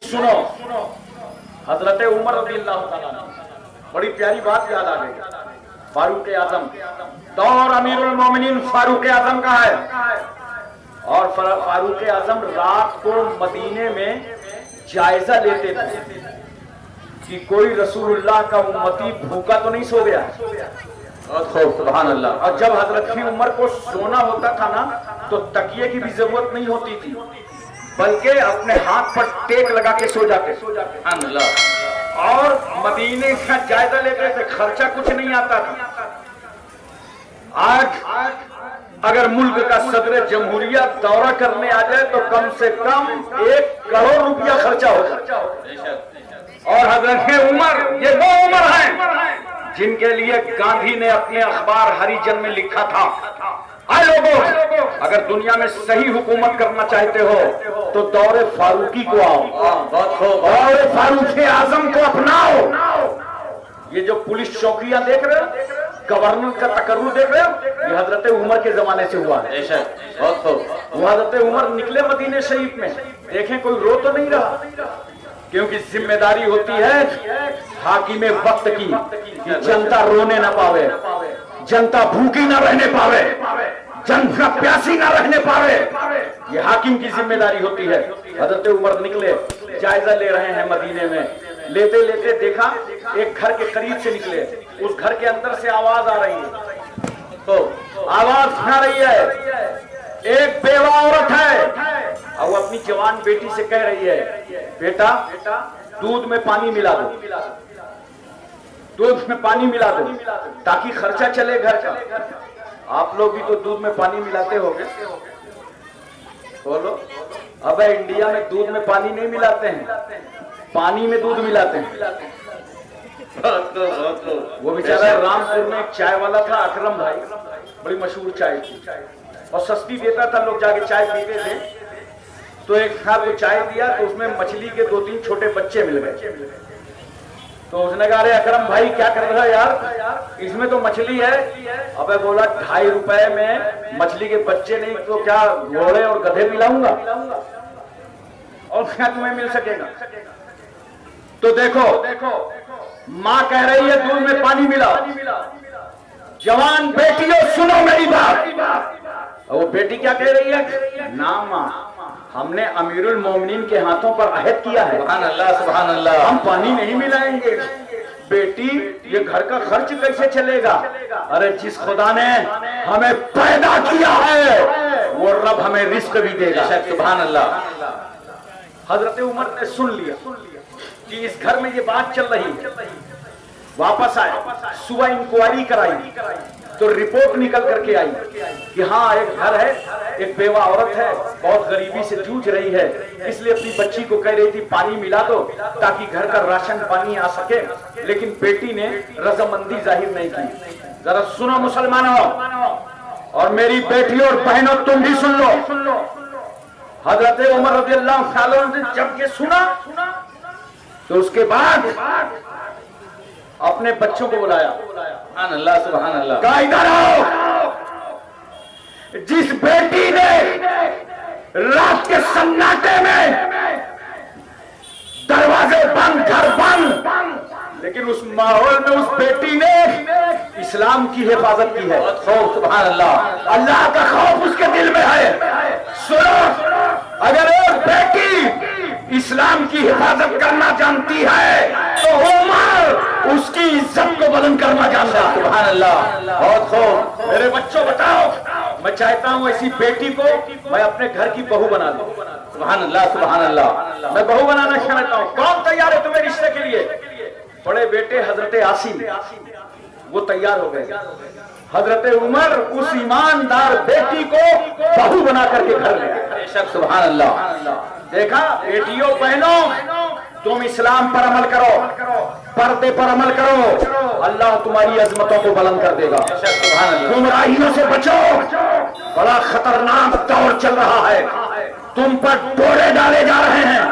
सुनो, हजरत उमर रज़ियल्लाहु ताला अन्हु, बड़ी प्यारी बात याद आ गई। फारूक आजम दौर अमीरुल मोमिनीन फारूक आजम का है, और फारूक आजम रात को मदीने में जायजा लेते थे कि कोई रसूलुल्लाह का उम्मती भूखा तो नहीं सो गया। सुभान अल्लाह। और जब हजरत की उमर को सोना होता था ना, तो तकिए की भी जरूरत नहीं होती थी, बल्कि अपने हाथ पर टेक लगा के सो जाते। और मदीने का जायजा लेते थे, खर्चा कुछ नहीं आता था। आज अगर मुल्क का सदर जमहूरिया दौरा करने आ जाए तो कम से कम 1 करोड़ रुपया खर्चा होगा। और हजरत उमर, ये वो उमर हैं जिनके लिए गांधी ने अपने अखबार हरिजन में लिखा था, आए लोगों, अगर दुनिया में सही हुकूमत करना चाहते हो तो दौरे फारूकी को आओ, दौरे फारूक आजम को अपनाओ। ये जो पुलिस चौकियां देख रहे हो, गवर्नर का तकर्रुर देख रहे हो, ये हजरत उमर के जमाने से हुआ है। वो हजरत उमर निकले मदीने शरीफ में, देखें कोई रो तो नहीं रहा, क्योंकि जिम्मेदारी होती है हाकिमे वक्त की कि जनता रोने ना पावे, जनता भूखी ना रहने पावे, जनता प्यासी ना रहने पावे, ये हाकिम की जिम्मेदारी होती है। हजरत उमर निकले, जायजा ले रहे हैं मदीने में। लेते लेते देखा एक घर के करीब से निकले, उस घर के अंदर से आवाज आ रही है। तो आवाज आ रही है, एक बेवा औरत है, और वो अपनी जवान बेटी से कह रही है, बेटा दूध में पानी मिला दो, दूध में पानी मिला दो ताकि खर्चा चले घर का। आप लोग भी तो दूध में पानी मिलाते होंगे, बोलो। अब इंडिया में दूध में पानी नहीं मिलाते हैं, पानी में दूध मिलाते हैं। वो बेचारा रामपुर में एक चाय वाला था, अकरम भाई, बड़ी मशहूर चाय थी और सस्ती देता था, लोग जाके चाय पीते थे। तो एक खार को चाय दिया तो उसमें मछली के 2-3 छोटे बच्चे मिल गए। तो उसने कहा, अरे अकरम भाई क्या कर रहा है यार, इसमें तो मछली है। अबे बोला, 2.5 रुपए में मछली के बच्चे नहीं तो क्या घोड़े और गधे मिलाऊंगा, और क्या तुम्हें मिल सकेगा। तो देखो माँ कह रही है दूध में पानी मिला। जवान बेटियों सुनो मेरी बात। और वो बेटी क्या कह रही है, ना माँ, हमने अमीरुल मोमिनीन के हाथों पर अहद किया है, सुभान अल्लाह सुभान अल्लाह, हम पानी नहीं मिलाएंगे। बेटी ये घर का खर्च कैसे चलेगा। अरे जिस खुदा ने हमें पैदा किया है वो रब हमें रिस्क भी देगा, सुभान अल्लाह। हजरत उमर ने सुन लिया कि इस घर में ये बात चल रही है, वापस आए, सुबह इंक्वायरी कराई तो रिपोर्ट निकल करके आई कि हाँ एक घर है, एक बेवा औरत है, बहुत गरीबी से जूझ रही है, इसलिए अपनी बच्ची को कह रही थी पानी मिला दो ताकि घर का राशन पानी आ सके, लेकिन बेटी ने रजामंदी जाहिर नहीं की। जरा सुनो मुसलमानों और मेरी बेटियों और बहनों, तुम भी सुन लो। हजरत उमर रज़ियल्लाहु ताला अन्हु ने जब ये सुना तो उसके बाद अपने बच्चों को बुलाया, सुभान अल्लाह सुभान अल्लाह, कहा इधर आओ। जिस बेटी ने रात के सन्नाटे में दरवाजे बंद, घर बंद, लेकिन उस माहौल में उस बेटी ने इस्लाम की हिफाजत की है, सुभान अल्लाह, अल्लाह का खौफ उसके दिल में है। सुनो, अगर एक बेटी इस्लाम की हिफाजत करना जानती है तो उमर उसकी इज्जत को बुलंद करना जानता है, सुभान अल्लाह। बहुत खूब। मेरे बच्चों बताओ, मैं चाहता हूँ ऐसी बेटी को मैं अपने घर की बहू बना लूं, सुभान अल्लाह सुभान अल्लाह। मैं बहू बनाना चाहता हूँ, कौन तैयार है तुम्हें रिश्ते के लिए। बड़े बेटे हजरत आसिम वो तैयार हो गए। हजरत उमर उस ईमानदार बेटी को बहू बना करके घर ले, सुभान अल्लाह। देखा बेटियों बहनों, तुम इस्लाम पर अमल करो, पर्दे पर अमल करो, अल्लाह तुम्हारी अजमतों को बुलंद कर देगा। गुमराहियों से बचो, बड़ा खतरनाक दौर चल रहा है, तुम पर डोरे डाले जा रहे हैं,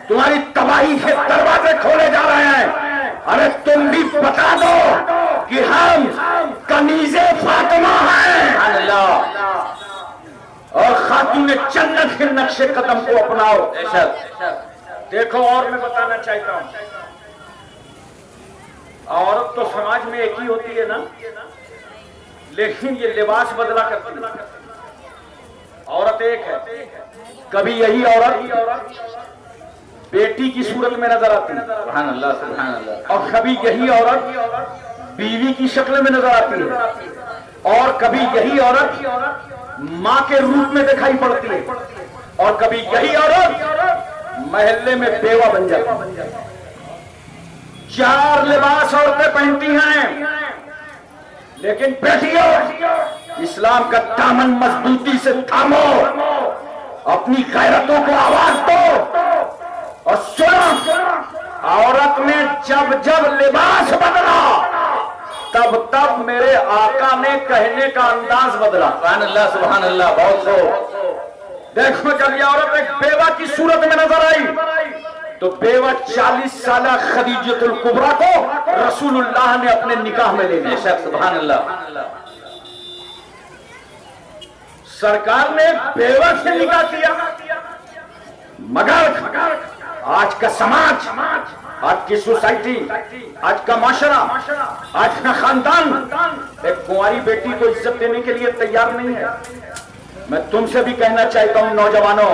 तुम्हारी तबाही के दरवाजे खोले जा रहे हैं। अरे तुम भी बता दो कि हम कनीज़े फातिमा हैं, और खातून जन्नत के नक्शे कदम को अपनाओ। देखो और मैं बताना चाहता हूं, औरत तो समाज में एक ही होती है ना, लेकिन ये लिबास बदला करती है। औरत एक है, कभी यही औरत बेटी की सूरत में नजर आती है, सुभान अल्लाह सुभान अल्लाह, और कभी यही औरत बीवी की शक्ल में नजर आती है, और कभी यही औरत मां के रूप में दिखाई पड़ती है, और कभी यही औरत महल्ले में बेवा बन जाती है। 4 लिबास औरतें पहनती हैं, लेकिन बेटियों, इस्लाम का दामन मजबूती से थामो, अपनी गैरतों को आवाज दो और सुनो। औरत ने जब जब लिबास बदला, तब तब मेरे आका ने कहने का अंदाज बदला। सुभान अल्लाह सुभान अल्लाह, बहुत हो। देखो, जब ये औरत एक बेवा की सूरत में नजर आई, तो बेवा 40 साला खदीजतुल कुबरा को रसूलुल्लाह ने अपने निकाह में ले लिया। सुभान अल्लाह, सरकार ने बेवा से निकाह किया, मगर आज का समाज, आज की सोसाइटी, आज का माशरा, आज का खानदान एक कुंवारी बेटी को इज्जत देने के लिए तैयार नहीं है। मैं तुमसे भी कहना चाहता हूं, नौजवानों,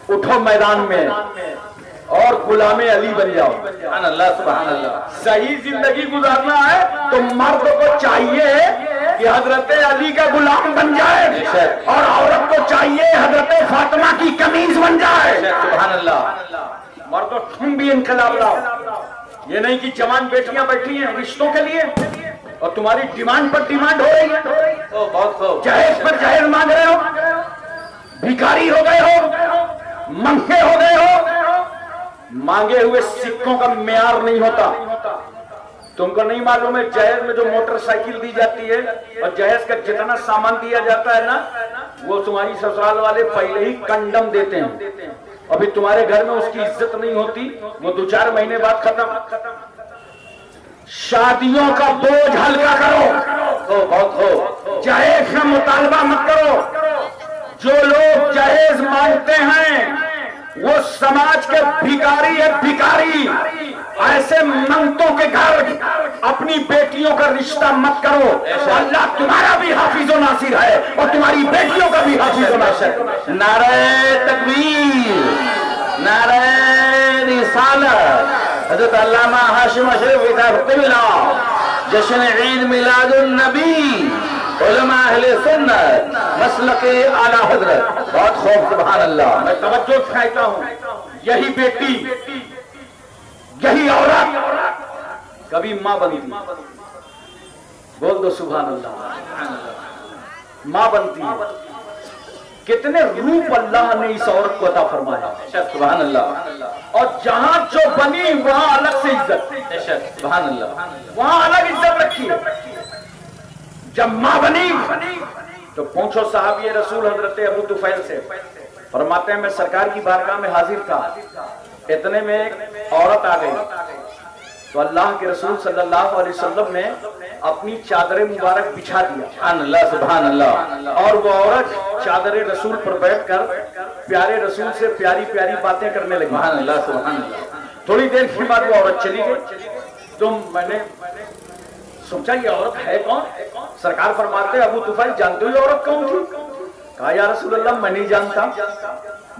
उठो मैदान में और गुलामे अली बन जाओ। सुभान अल्लाह सुभान अल्लाह। सही जिंदगी गुजारना है तो मर्द को चाहिए कि हजरत अली का गुलाम बन जाए, और औरत को चाहिए हजरत फातिमा की कमीज बन जाए। सुभान अल्लाह। मर्दों, तुम भी इनकलाब लाओ। ये नहीं कि जवान बेटियां बैठी हैं रिश्तों के लिए और तुम्हारी डिमांड पर डिमांड हो रही है, बहुत हो। जहेज पर जहेज मांग रहे हो, भिखारी हो गए हो, मंगे हो गए हो। मांगे हुए सिक्कों का म्यार नहीं होता। तुमको नहीं मालूम है, जहेज में जो मोटरसाइकिल दी जाती है और जहेज का जितना सामान दिया जाता है ना, वो तुम्हारी ससुराल वाले पहले ही कंडम देते हैं। अभी तुम्हारे घर में उसकी इज्जत नहीं होती, वो 2-4 महीने बाद खत्म। शादियों का बोझ हल्का करो, बहुत हो। जहेज का मुतालबा मत करो। जो लोग जहेज मांगते हैं वो समाज के भिखारी है, भिखारी। ऐसे मंगतों के घर अपनी बेटियों का रिश्ता मत करो। अल्लाह तुम्हारा भी हाफिजो नासिर है और तुम्हारी बेटियों का भी हाफिजो नासिर। नारे तकबीर, नारे रिसालत। हज़रत अल्लामा हाशिम अशरफ इदारतुल्लाह जश्न ईद मिलादुन नबी, उलमा अहले सुन्नत, मसलके आला हजरत। बहुत खूब, सुभान अल्लाह। मैं तवज्जो चाहता हूं, यही बेटी, यही औरत कभी मां बनी, बोल दो सुभान अल्लाह, मां बनती। कितने रूप अल्लाह ने इस औरत को अता फरमाया, सुभान अल्लाह। और जहां जो बनी वहां अलग से इज्जत, सुभान अल्लाह, वहां अलग इज्जत रखी। जब मां बनी तो पूछो साहब, ये रसूल हजरत अबू तुफैल से फरमाते हैं, मैं सरकार की बारगाह में हाजिर था, इतने में एक औरत आ गई, तो अल्लाह के रसूल सल्लल्लाहु अलैहि वसल्लम ने अपनी चादर मुबारक बिछा दिया। सुभान अल्लाह सुभान अल्लाह। और वो औरत चादर रसूल पर बैठकर प्यारे रसूल से प्यारी प्यारी बातें करने लगी। सुभान अल्लाह सुभान अल्लाह। थोड़ी देर के बाद वो औरत चली गई। तो मैंने सोचा ये औरत है कौन? सरकार फरमाते अबू तुफैल, जानते हो औरत कौन थी? कहा या रसूलल्लाह मैं नहीं जानता,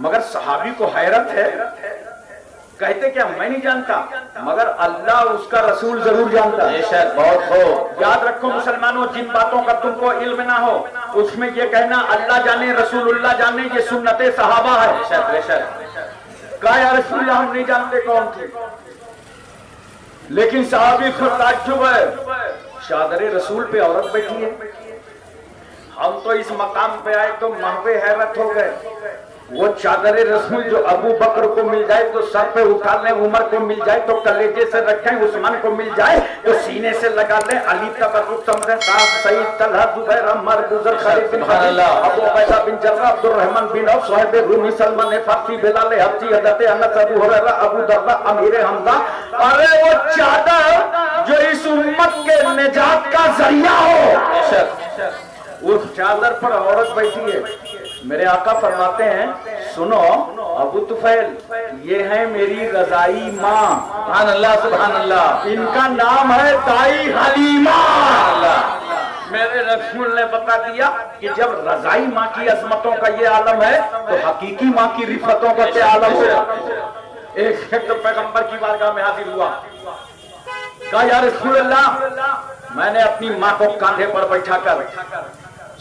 मगर सहाबी को हैरत है, कहते क्या मैं नहीं जानता, मगर अल्लाह उसका रसूल जरूर जानता है। शायद बहुत हो। याद रखो मुसलमानों, जिन बातों का तुमको इल्म ना हो उसमें ये कहना अल्लाह जाने रसूलुल्लाह जाने, ये सुन्नते सहाबा है। कहा या रसूलल्लाह हम नहीं जानते कौन थी, लेकिन सहाबी को ताज्जुब है, चादर रसूल पे औरत बैठी है। हम तो इस मकाम पे आए तो महवे हैरत हो गए। वो चादर रसूल जो अबू बकर को मिल जाए तो सर पे उठा लें, उमर को मिल जाए तो कलेजे से रखें, उस्मान को मिल जाए तो सीने से लगा लें, अली तबर्रुक समझे, सईद तलहा जुबैर अम्मार गुजर Khalid bin Walid Abu Ubaida bin Jarrah Abdur Rahman bin Auf Suhaib Rumi Salman Farsi Bilal Habshi हजरत अनस अबू हुरैरा अबू दर्दा अमीर हमजा। अरे वो चादर जो इस उम्मत के निजात का जरिया हो, उस चादर पर औरत बैठी है। मेरे आका फरमाते हैं सुनो, अबू तुफैल ये है मेरी रजाई माँ। सुभान अल्लाह, सुभान अल्लाह। इनका नाम है दाई हलीमा। अल्लाह। मेरे रसूल ने बता दिया कि जब रजाई माँ की अजमतों का ये आलम है तो हकीकी माँ की रिफतों का क्या आलम होगा। एक तो पैगंबर की बारगाह में हाजिर हुआ, कहा या रसूल अल्लाह, मैंने अपनी माँ को कांधे पर बैठाकर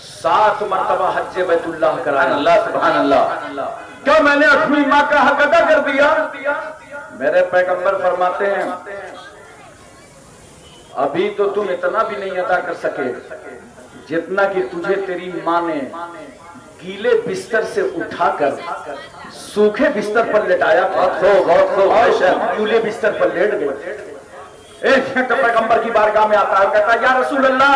7 मरतबा हज्जे बैतुल्लाह कराया। अल्लाह, सुभान अल्लाह। क्या मैंने अपनी माँ का हक अदा कर दिया? मेरे पैगंबर फरमाते हैं अभी तो तुम इतना भी नहीं अदा कर सके जितना कि तुझे तेरी माँ ने गीले बिस्तर से उठाकर सूखे बिस्तर पर लेटाया। बहुत गीले बिस्तर पर लेट गए। एक पैगंबर की बारगाह में आता है, कहता या रसूल अल्लाह,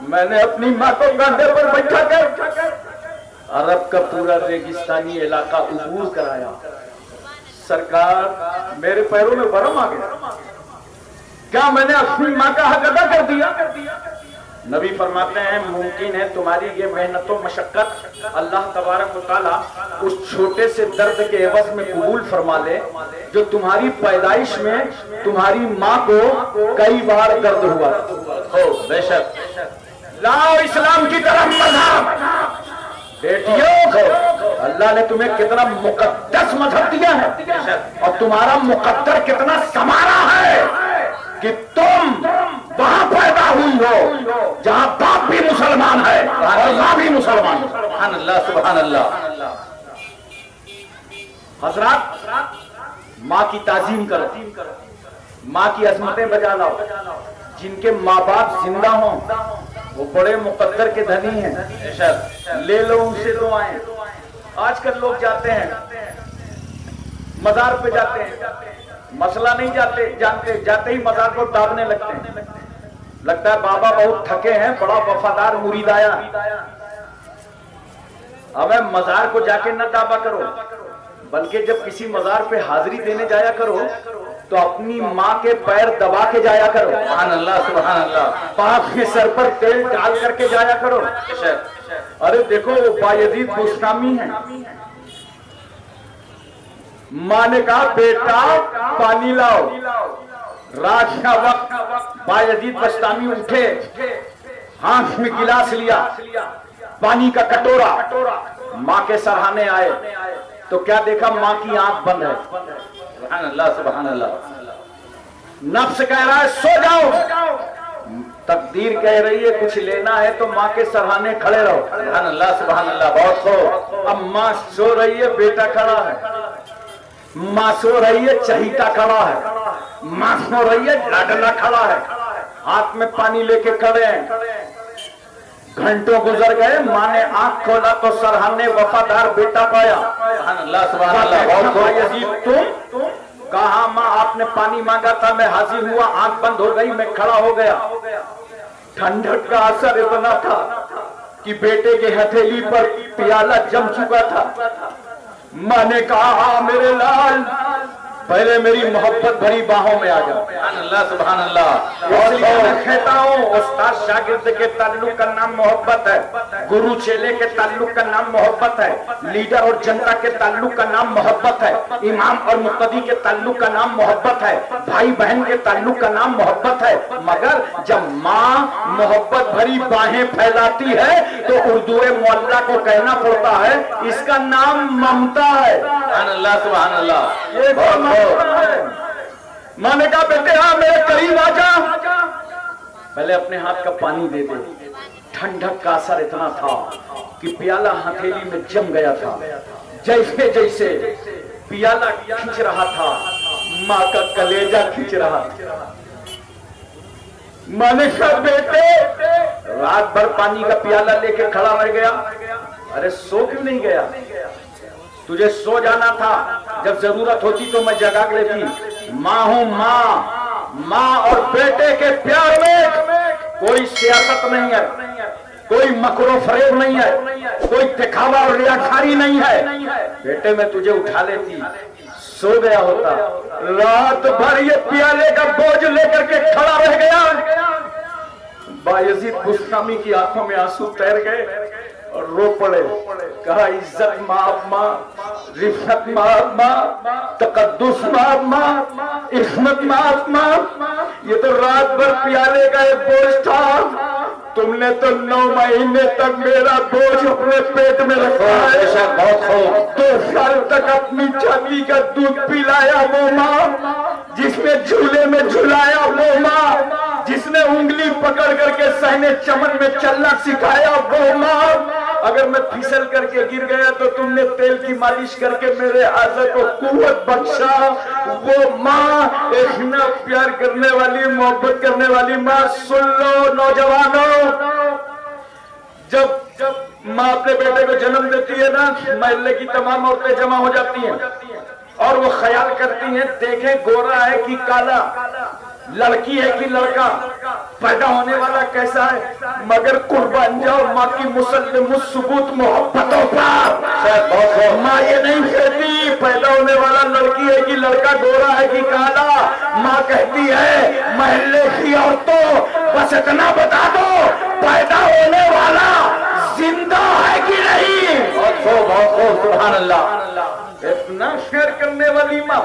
मैंने अपनी माँ को कंधे पर बैठा कर अरब का पूरा रेगिस्तानी इलाका उबूर कराया। सरकार मेरे पैरों में बरम आ गया, क्या मैंने अपनी माँ का हक अदा कर दिया? नबी फरमाते हैं मुमकिन है तुम्हारी ये मेहनत व मशक्कत अल्लाह तबारक व तआला उस छोटे से दर्द के एवज में कबूल फरमा ले जो तुम्हारी पैदाइश में तुम्हारी माँ को कई बार दर्द हुआ। हो बेशक। लाओ इस्लाम की तरफ मजहब। बेटियों, अल्लाह ने तुम्हें कितना मुकद्दस मजहब दिया है और तुम्हारा मुकद्दर कितना समारा है कि तुम वहां पैदा हुई हो जहां बाप भी मुसलमान है और माँ भी मुसलमान है। सुभान अल्लाह, सुभान अल्लाह। हजरात, माँ की ताजीम करो, माँ की अजमतें बजा लाओ। जिनके माँ बाप जिंदा हों वो बड़े मुकद्दर के धनी हैं, ले लो उनसे दुआएं। आजकल लोग जाते हैं मजार पे, जाते हैं मसला नहीं जानते, जाते ही मजार को दाबने लगते हैं। लगता है बाबा बहुत थके हैं, बड़ा वफादार मुरीद आया। अब मजार को जाके न दाबा करो, बल्कि जब किसी मजार पे हाजिरी देने जाया करो तो अपनी माँ के पैर दबा के जाया करो। सुभान अल्लाह, सुभान अल्लाह। बाप के सर पर तेल डाल करके जाया करो। अरे देखो वो बायजीद बुस्तामी है, माँ ने कहा बेटा पानी लाओ। रात का वक्त बायजीद बुस्तामी उठे, हाथ में गिलास लिया, पानी का कटोरा, माँ के सराहने आए तो क्या देखा, माँ की आंख बंद है। सुभान अल्लाह, सुभान अल्लाह। नफ्स कह रहा है सो जाओ, तकदीर कह रही है कुछ लेना है तो माँ के सराहने खड़े रहो। सुभान अल्लाह, सुभान अल्लाह। बहुत खूब। अब माँ सो रही है, बेटा खड़ा है। माँ सो रही है, चहीता खड़ा है। माँ सो रही है, लाडला खड़ा है, हाथ में पानी लेके खड़े हैं। घंटों गुजर गए, माँ ने आंख खोला तो सरहाने वफादार बेटा पाया। सुभान अल्लाह, सुभान अल्लाह। बहुत खूब। तुम कहा माँ आपने पानी मांगा था, मैं हाजिर हुआ, आंख बंद हो गई, मैं खड़ा हो गया। ठंडक का असर इतना था कि बेटे के हथेली पर प्याला जम चुका था। माँ ने कहा मेरे लाल पहले मेरी मोहब्बत भरी बाहों में आ जाओ। सुभान अल्लाह, सुभान अल्लाह। इसलिए मैं कहता हूँ उस्ताद शागिर्द के ताल्लुक का नाम मोहब्बत है, गुरु चेले के ताल्लुक का नाम मोहब्बत है, लीडर और जनता के ताल्लुक का नाम मोहब्बत है, इमाम और मुक्तदी के ताल्लुक का नाम मोहब्बत है, भाई बहन के ताल्लुक का नाम मोहब्बत है। मगर जब माँ मोहब्बत भरी बाहें फैलाती है तो उर्दू मोहल्ला को कहना पड़ता है इसका नाम ममता है। सुभान अल्लाह, सुभान अल्लाह। ये माँ ने कहा बेटे हाँ मेरे करीब आ जा, पहले अपने हाथ का पानी दे दे। ठंडक का असर इतना था कि प्याला हथेली में जम गया था। जैसे जैसे प्याला खींच रहा था, माँ का कलेजा खींच रहा था। माँ ने कहा बेटे, रात भर पानी का प्याला लेके खड़ा रह गया। अरे सो क्यों नहीं गया? तुझे सो जाना था, जब जरूरत होती तो मैं जगा लेती। माँ हूँ माँ और बेटे के प्यार में कोई सियासत नहीं है, कोई मकरो फरेब नहीं है, कोई दिखावा और रियाकारी नहीं है। बेटे मैं तुझे उठा लेती, सो गया होता। रात भर ये प्याले का बोझ लेकर के खड़ा रह गया। बायजीद बुस्तामी की आंखों में आंसू तैर गए और रो पड़े। कहा इज्जत माफ माँ, रिफत माफ माँ, तकद्दुस माफ माँ, इस्मत माफ माँ। ये तो रात भर प्याले का एक बोझ था, तुमने तो 9 महीने तक मेरा बोझ अपने पेट में रखा है। 2 साल तक अपनी छाती का दूध पिलाया वो माँ, जिसमें झूले में झुलाया वो माँ, जिसने उंगली पकड़ करके सहने चमन में चलना सिखाया वो माँ। अगर मैं फिसल करके गिर गया तो तुमने तेल की मालिश करके मेरे आज़ा को कुव्वत बख्शा। वो माँ, एक ना प्यार करने वाली, मोहब्बत करने वाली माँ। सुन लो नौजवानों, जब माँ अपने बेटे को जन्म देती है ना, महल्ले की तमाम औरतें जमा हो जाती हैं और वो ख्याल करती हैं, देखें गोरा है कि काला, लड़की है कि लड़का, पैदा होने वाला कैसा है। मगर कुर्बान जाओ माँ की मुसल्लम सबूत मोहब्बतों पर। माँ ये नहीं कहती पैदा होने वाला लड़की है कि लड़का, गोरा है कि काला। माँ कहती है महल्ले की औरतों, बस इतना बता दो पैदा होने वाला जिंदा है कि नहीं। बहुत सुभान अल्लाह। इतना शेयर करने वाली माँ।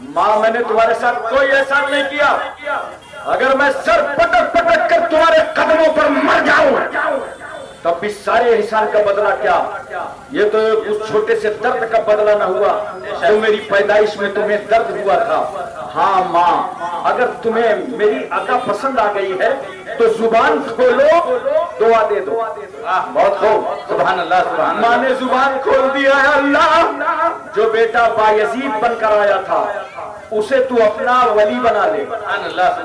माँ, मैंने तुम्हारे साथ कोई एहसान नहीं किया। अगर मैं सर पटक पटक कर तुम्हारे कदमों पर मर जाऊं तब भी सारे एहसान का बदला क्या। ये तो उस छोटे से दर्द का बदला न हुआ जो मेरी पैदाइश में तुम्हें दर्द हुआ था। हाँ माँ, अगर तुम्हें मेरी अदा पसंद आ गई है तो जुबान खोलो, दुआ दे दो। बहुत खूब, सुभान अल्लाह सुभान अल्लाह। माँ ने जुबान खोल दिया है। अल्लाह, जो बेटा बायजीद बनकर आया था उसे तू अपना वली बना ले।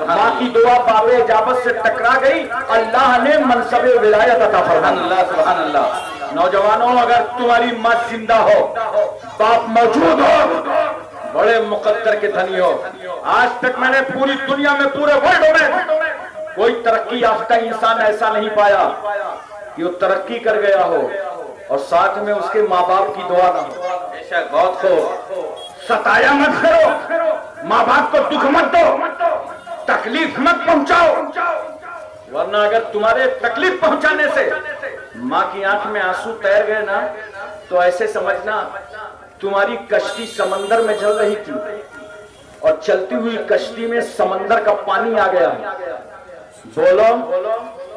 माँ की दुआ बाबे इजाबत से टकरा गई, अल्लाह ने मनसबे विलायत अता फरमाया। सुभान अल्लाह। नौजवानों, अगर तुम्हारी माँ जिंदा हो, बाप मौजूद हो, बड़े मुकद्दर के धनी हो। आज तक मैंने पूरी दुनिया में, पूरे वर्ल्ड में कोई तरक्की याफ्ता इंसान ऐसा नहीं पाया कि वो तरक्की कर गया हो और साथ में उसके माँ बाप की दुआ ना हो। बहुत खूब। सताया मत करो, माँ बाप को दुख मत दो, तकलीफ मत पहुंचाओ, वरना अगर तुम्हारे तकलीफ पहुंचाने से माँ की आंख में आंसू तैर गए ना, तो ऐसे समझना तुम्हारी कश्ती समंदर में चल रही थी और चलती हुई कश्ती में समंदर का पानी आ गया। बोलो,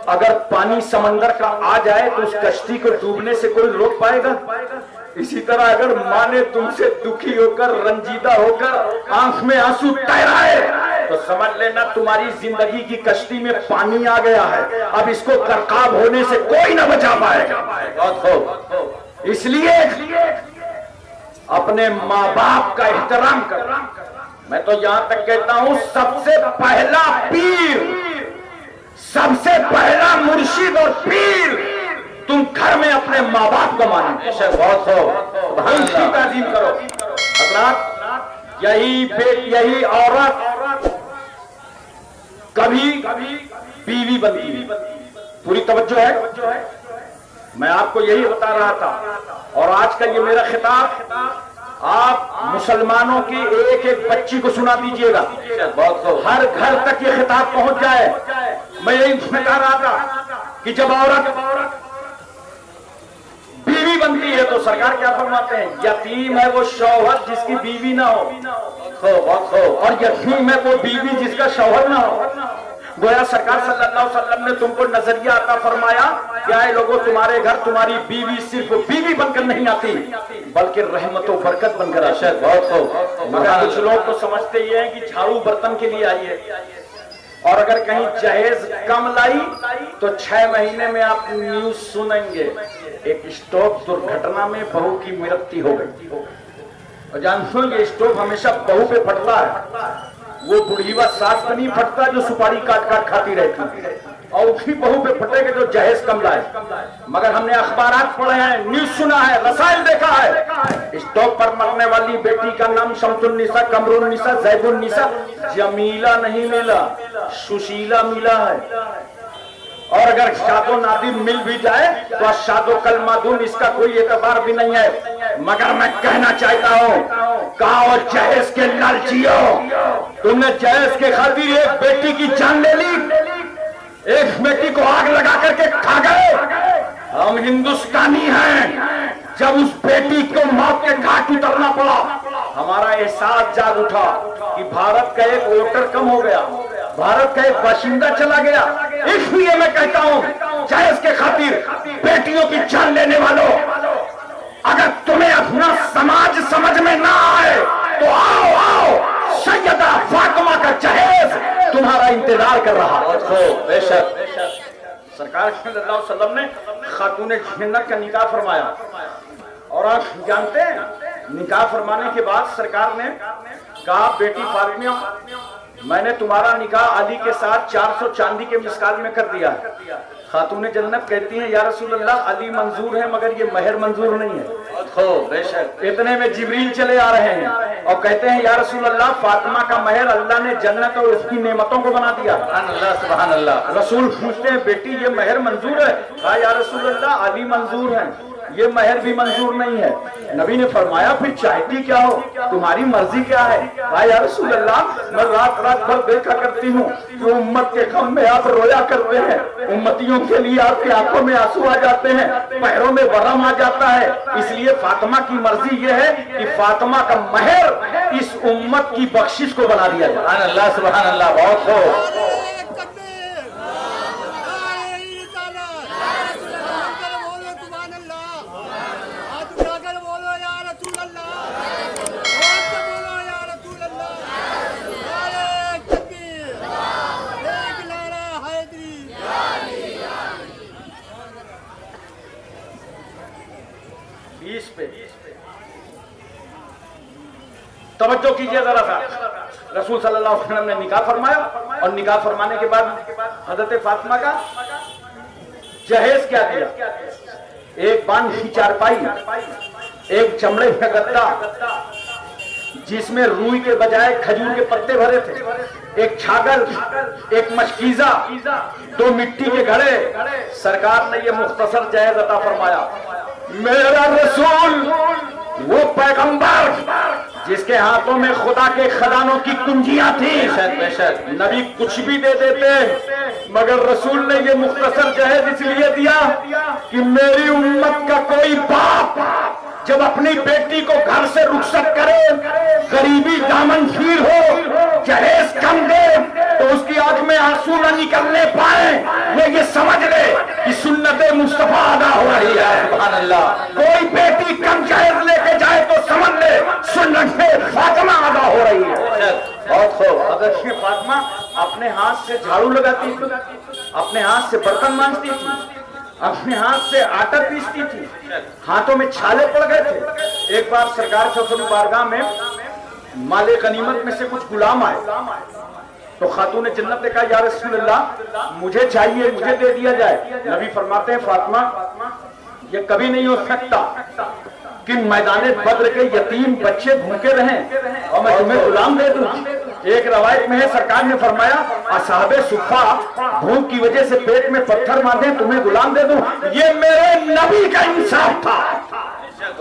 अगर पानी समंदर का आ जाए तो उस कश्ती को डूबने से कोई रोक पाएगा? इसी तरह अगर माँ ने तुमसे दुखी होकर, रंजीदा होकर आंख में आंसू तैराए तो समझ लेना तुम्हारी जिंदगी की कश्ती में पानी आ गया है। अब इसको करकाब होने से कोई ना बचा पाएगा। इसलिए अपने माँ बाप का एहतराम कर। मैं तो यहां तक कहता हूं, सबसे पहला पीर, सबसे पहला मुर्शिद और पीर तुम घर में अपने माँ बाप को मानो। बहुत हो, उनकी ताज़ीम करो। हज़रात, यही औरत कभी बीवी बनती है। पूरी तवज्जो है, मैं आपको यही बता रहा था। और आज का ये मेरा खिताब आप मुसलमानों की एक एक बच्ची को सुना दीजिएगा, हर घर तक ये खिताब पहुंच जाए। मैं यही बता रहा था कि जब औरत बीवी बनती है तो सरकार क्या फरमाते हैं, यतीम है वो शौहर जिसकी बीवी ना हो, और यतीम है वो बीवी जिसका शौहर ना हो। गोया सरकार सल्लल्लाहु अलैहि वसल्लम ने तुमको नजरिया अता फरमाया, क्या है लोगों, तुम्हारे घर तुम्हारी बीवी सिर्फ बीवी बनकर नहीं आती बल्कि रहमत और बरकत बनकर आती है। बहुत हो, मगर कुछ लोग तो समझते ये हैं कि झाड़ू बर्तन के लिए आई है, और अगर कहीं जहेज कम लाई तो 6 महीने में आप न्यूज सुनेंगे, एक स्टोव दुर्घटना में बहू की मृत्यु हो गई। और जानते हो ये स्टोव हमेशा बहू पे फटता है, वो बुढ़ीवा सास पे नहीं फटता जो सुपारी काट काट खाती रहती है, और उसकी बहू पे फटेगा जो जहेज कम लाए। मगर हमने अखबारात पढ़े हैं, न्यूज सुना है, रसायन देखा है, स्टोव पर मरने वाली बेटी का नाम शमसुन्निसा, कमरुन्निसा, जैबुन्निसा, जमीला नहीं मिला, सुशीला मिला है। और अगर शादो नादिर मिल भी जाए तो शादो कल मादून, इसका कोई एतबार भी नहीं है। मगर मैं कहना चाहता हूँ, कहा जहेज के लालचियों, तुमने जहेज के खातिर एक बेटी की जान ले ली, एक बेटी को आग लगा करके खा गए। हम हिंदुस्तानी हैं। जब उस बेटी को मौत के घाट उतरना पड़ा, हमारा एहसास जाग उठा कि भारत का एक वोटर कम हो गया, भारत का एक बाशिंदा चला गया। इसलिए मैं कहता हूं, चाहे इसके खातिर बेटियों की जान लेने वालों, अगर तुम्हें अपना समाज समझ में ना आए तो आओ आओ, सैयदा फातिमा का जहेज तुम्हारा इंतजार कर रहा है। बेशक सरकार सल्लल्लाहु अलैहि वसल्लम ने खातून जन्नत का निकाह फरमाया। और आप जानते हैं, निकाह फरमाने के बाद सरकार ने कहा, बेटी फातिमा, मैंने तुम्हारा निकाह अली के साथ 400 चांदी के मिसकाल में कर दिया है। खातून जन्नत कहती हैं, या रसूल अल्लाह, अली मंजूर है मगर ये महर मंजूर नहीं है। बेशक इतने में जिब्रील चले आ रहे हैं और कहते हैं, या रसूल अल्लाह, फातिमा का महर अल्लाह ने जन्नत और उसकी नेमतों को बना दिया। सुभान अल्लाह। रसूल पूछते हैं, बेटी ये महर मंजूर है? कहा, या रसूल अल्लाह, अली मंजूर है, ये महर भी मंजूर नहीं है। नबी ने फरमाया, फिर चाहती क्या हो, तुम्हारी मर्जी क्या है? कहा, या रसूल अल्लाह, मैं रात रात भर देखा करती हूँ कि उम्मत के गम में आप रोया करते हैं, उम्मतियों के लिए आपकी आंखों में आंसू आ जाते हैं, पैरों में वरम आ जाता है। इसलिए फातिमा की मर्जी ये है कि फातिमा का महर इस उम्मत की बख्शिश को बना दिया जाए। सुभान अल्लाह। बहुत हो। तवज्जो कीजिए जरा सा। रसूल सल्लल्लाहु अलैहि वसल्लम ने निकाह फरमाया और निकाह फरमाने के बाद हजरत फातिमा का जहेज क्या किया? एक बांध की चारपाई, एक चमड़े का गद्दा जिसमें रूई के बजाय खजूर के पत्ते भरे थे, एक छागल, एक मशकीजा, 2 मिट्टी के घड़े। सरकार ने ये मुख्तसर जहेज अता फरमाया। मेरा रसूल वो पैगंबर जिसके हाथों में खुदा के खजानों की कुंजियां थी। बेशक नबी कुछ भी दे देते, मगर रसूल ने ये मुख्तसर जहेज इसलिए दिया कि मेरी उम्मत का कोई बाप जब अपनी बेटी को घर से रुखसत करे, गरीबी दामन खीर हो, जहेज कम दे, तो उसकी आंख में आंसू न निकलने पाए, वो ये समझ ले कि सुन्नत मुस्तफा अदा हो रही है। सुभान अल्लाह। कोई बेटी कम जहेज लेके जाए तो समझ ले सुन्नत फातिमा अदा हो रही है। बहुत खूब। अगर ये फातिमा अपने हाथ से झाड़ू लगाती थी, अपने हाथ से बर्तन मांजती थी, अपने हाथ से आटा पीसती थी, हाथों में छाले पड़ गए थे। एक बार सरकार की बारगाह में माले गनीमत में से कुछ गुलाम आए तो खातून जन्नत ने कहा, या रसूल अल्लाह, मुझे चाहिए, मुझे दे दिया जाए। नबी फरमाते हैं, फातिमा, ये कभी नहीं हो सकता कि मैदान बद्र के यतीम बच्चे भूखे रहें और मैं तुम्हें गुलाम दे दूं। एक रवायत में है, सरकार ने फरमाया, असहाबे सुफा भूख की वजह से पेट में पत्थर मारते, तुम्हें गुलाम दे दूं। ये मेरे नबी का इंसाफ था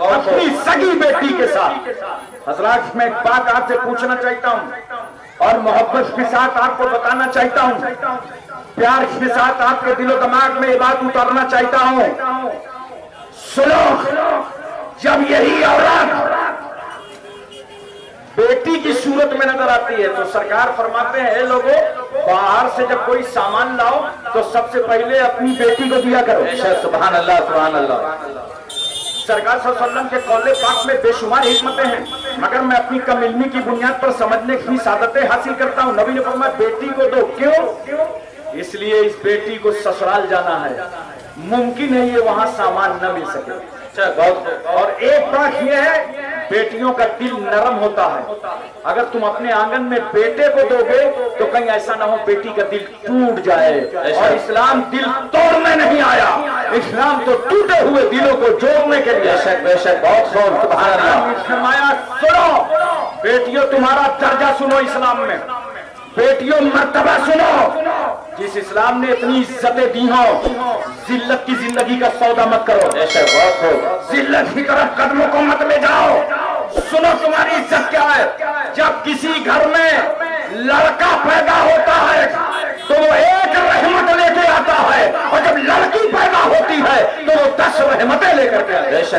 अपनी सगी बेटी के साथ। हजरात, मैं एक बात आपसे पूछना चाहता हूं और मोहब्बत के साथ आपको बताना चाहता हूं, प्यार के साथ आपके दिलो दिमाग में ये बात उतारना चाहता हूं। सुनो, जब यही औरत बेटी की सूरत में नजर आती है तो सरकार फरमाते हैं, लोगों, बाहर से जब कोई सामान लाओ तो सबसे पहले अपनी बेटी को दिया करो। सुभान अल्लाह। सुभान अल्लाह। सरकार सल्लल्लाहु अलैहि वसल्लम के कौले पाक में बेशुमार हिकमतें हैं, मगर मैं अपनी कम इल्मी की बुनियाद पर समझने की सादतें हासिल करता हूँ। नबी ने फरमाया, बेटी को दो। क्यों? इसलिए इस बेटी को ससुराल जाना है, मुमकिन है ये वहां सामान न मिल सके। और एक बात यह है, बेटियों का दिल नरम होता है। अगर तुम अपने आंगन में बेटे को दोगे तो कहीं ऐसा ना हो बेटी का दिल टूट जाए। और इस्लाम दिल तोड़ने नहीं आया, इस्लाम तो टूटे हुए दिलों को जोड़ने के लिए। बेशक बहुत खूब। सुभान अल्लाह। सुनो बेटियों, तुम्हारा दर्जा सुनो इस्लाम में। बेटियों, मर्तबा सुनो। जिस इस्लाम ने इतनी इज्जतें दी हो, जिल्लत की जिंदगी का सौदा मत करो। जिल्लत की तरफ कदमों को मत ले जाओ। सुनो, तुम्हारी इज्जत क्या है? जब किसी घर में लड़का पैदा होता है तो वो एक रहमत लेके आता है, और जब लड़की पैदा होती है तो वो करके आते हैं। बेशक